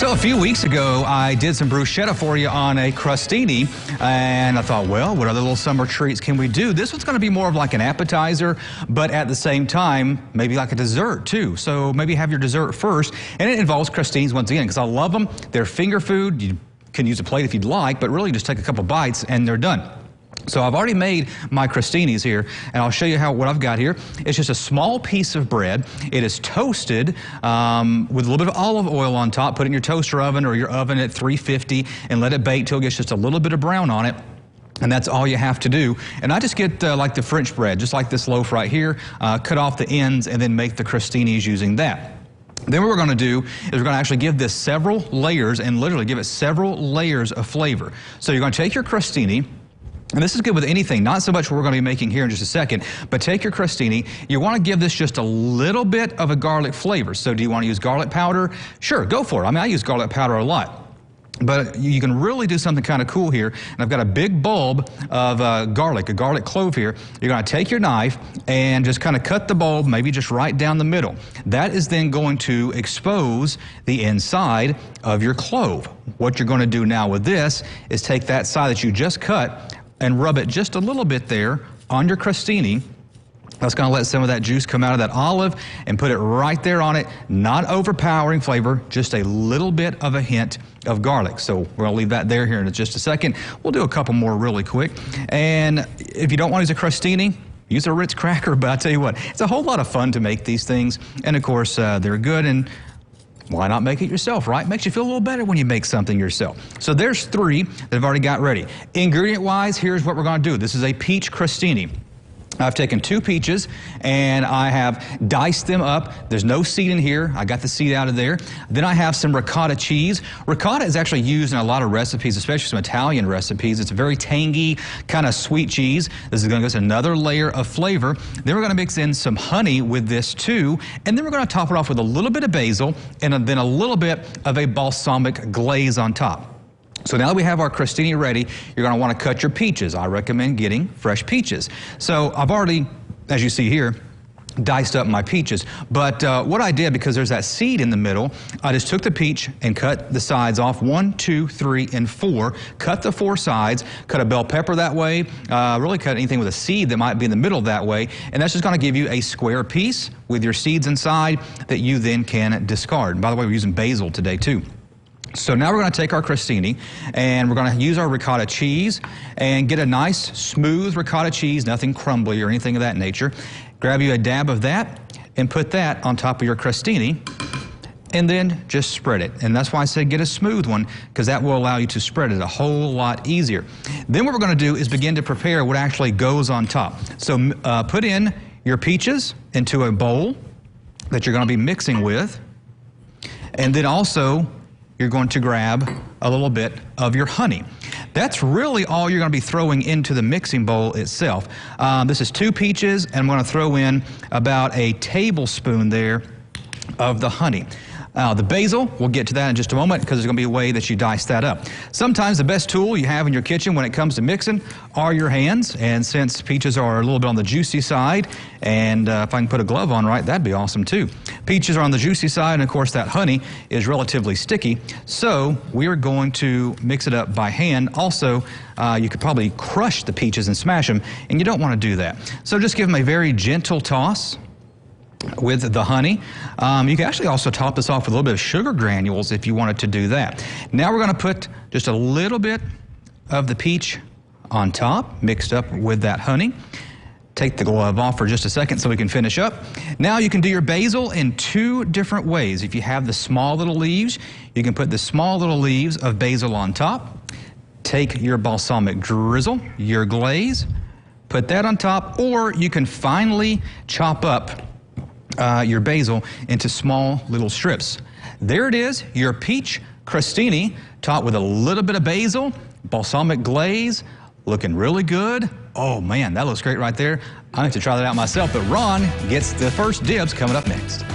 So a few weeks ago, I did some bruschetta for you on a crostini, and I thought, well, what other little summer treats can we do? This one's going to be more of like an appetizer, but at the same time, maybe like a dessert too. So maybe have your dessert first, and it involves crostinis once again, because I love them. They're finger food. You can use a plate if you'd like, but really just take a couple bites and they're done. So I've already made my crostinis here, and I'll show you what I've got here. It's just a small piece of bread. It is toasted with a little bit of olive oil on top. Put it in your toaster oven or your oven at 350 and let it bake till it gets just a little bit of brown on it. And that's all you have to do. And I just get like the French bread, just like this loaf right here, cut off the ends and then make the crostinis using that. Then what we're going to do is we're going to actually give this several layers and literally give it several layers of flavor. So you're going to take your crostini. And this is good with anything, not so much what we're going to be making here in just a second, but take your crostini. You want to give this just a little bit of a garlic flavor. So do you want to use garlic powder? Sure, go for it. I mean, I use garlic powder a lot. But you can really do something kind of cool here. And I've got a big bulb of garlic, a garlic clove here. You're going to take your knife and just kind of cut the bulb, maybe just right down the middle. That is then going to expose the inside of your clove. What you're going to do now with this is take that side that you just cut and rub it just a little bit there on your crostini. That's going to let some of that juice come out of that olive and put it right there on it. Not overpowering flavor, just a little bit of a hint of garlic. So we're going to leave that there here in just a second. We'll do a couple more really quick. And if you don't want to use a crostini, use a Ritz cracker. But I tell you what, it's a whole lot of fun to make these things. And of course, they're good. And why not make it yourself, right? Makes you feel a little better when you make something yourself. So there's three that I've already got ready. Ingredient-wise, here's what we're going to do. This is a peach crostini. I've taken 2 peaches and I have diced them up. There's no seed in here. I got the seed out of there. Then I have some ricotta cheese. Ricotta is actually used in a lot of recipes, especially some Italian recipes. It's a very tangy, kind of sweet cheese. This is going to give us another layer of flavor. Then we're going to mix in some honey with this too. And then we're going to top it off with a little bit of basil and then a little bit of a balsamic glaze on top. So now that we have our crostini ready, you're going to want to cut your peaches. I recommend getting fresh peaches. So I've already, as you see here, diced up my peaches. But what I did, because there's that seed in the middle, I just took the peach and cut the sides off, 1, 2, 3, and 4. Cut the 4 sides, cut a bell pepper that way, really cut anything with a seed that might be in the middle that way, and that's just going to give you a square piece with your seeds inside that you then can discard. And by the way, we're using basil today too. So now we're going to take our crostini and we're going to use our ricotta cheese and get a nice smooth ricotta cheese, nothing crumbly or anything of that nature. Grab you a dab of that and put that on top of your crostini and then just spread it. And that's why I said get a smooth one, because that will allow you to spread it a whole lot easier. Then what we're going to do is begin to prepare what actually goes on top. So put in your peaches into a bowl that you're going to be mixing with, and then also you're going to grab a little bit of your honey. That's really all you're going to be throwing into the mixing bowl itself. This is 2 peaches, and I'm going to throw in about a tablespoon there of the honey. The basil, we'll get to that in just a moment, because there's going to be a way that you dice that up. Sometimes the best tool you have in your kitchen when it comes to mixing are your hands, and since peaches are a little bit on the juicy side, and if I can put a glove on right, that'd be awesome too. Peaches are on the juicy side, and of course that honey is relatively sticky, so we are going to mix it up by hand. Also, you could probably crush the peaches and smash them, and you don't want to do that. So just give them a very gentle toss with the honey. You can actually also top this off with a little bit of sugar granules if you wanted to do that. Now we're going to put just a little bit of the peach on top, mixed up with that honey. Take the glove off for just a second so we can finish up. Now you can do your basil in 2 different ways. If you have the small little leaves, you can put the small little leaves of basil on top. Take your balsamic drizzle, your glaze, put that on top, or you can finely chop up your basil into small little strips. There it is, your peach crostini topped with a little bit of basil, balsamic glaze, looking really good. Oh man, that looks great right there. I have to try that out myself, but Ron gets the first dibs coming up next.